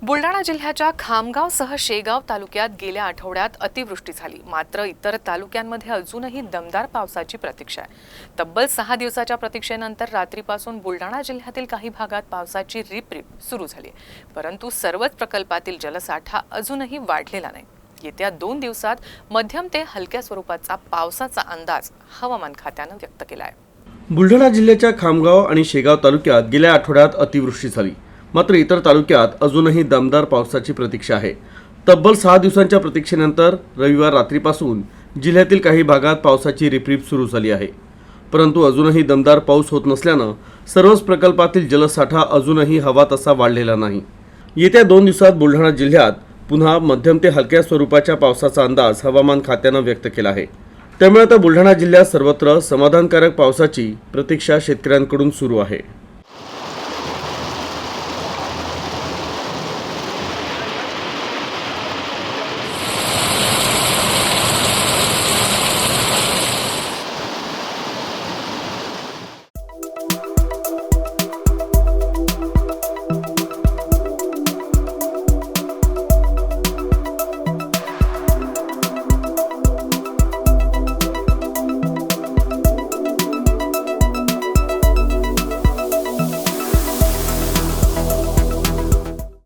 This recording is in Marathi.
बुलढाणा जिल्ह्याच्या खामगावसह शेगाव तालुक्यात गेल्या आठवड्यात अतिवृष्टी झाली। मात्र इतर तालुक्यांमध्ये अजूनही दमदार पावसाची प्रतीक्षा आहे। तब्बल 6 दिवसाच्या प्रतीक्षेनंतर रात्रीपासून बुलढाणा जिल्ह्यातील काही भागात पावसाची रिपरिप सुरू झाली, परंतु सर्वच प्रकल्पातील जलसाठा अजूनही वाढलेला नाही। येत्या 2 दिवसात मध्यम ते हलक्या स्वरूपाचा पावसाचा अंदाज हवामान खात्याने व्यक्त केला आहे। बुलढाणा जिल्ह्याच्या खामगाव आणि शेगाव तालुक्यात गेल्या आठवड्यात अतिवृष्टी झाली, मात्र इतर तालुक्यात अजूनही दमदार पावसाची प्रतीक्षा आहे। तब्बल 6 दिवसांच्या प्रतीक्षेनंतर रविवार रात्रीपासून जिल्ह्यातील काही भागात पावसाची रिपरिप सुरू झाली आहे, परंतु अजूनही दमदार पाऊस होत नसल्याने सर्वच प्रकल्पातील जलसाठा अजूनही हवा तसा वाढलेला नाही। येत्या 2 दिवसात बुलढाणा जिल्ह्यात पुन्हा मध्यम ते हलक्या स्वरूपाच्या पावसाचा अंदाज हवामान खात्याने व्यक्त केला आहे। त्यामुळे आता बुलढाणा जिल्ह्यात सर्वत्र समाधानकारक पावसाची प्रतीक्षा शेतकऱ्यांकडून सुरू आहे।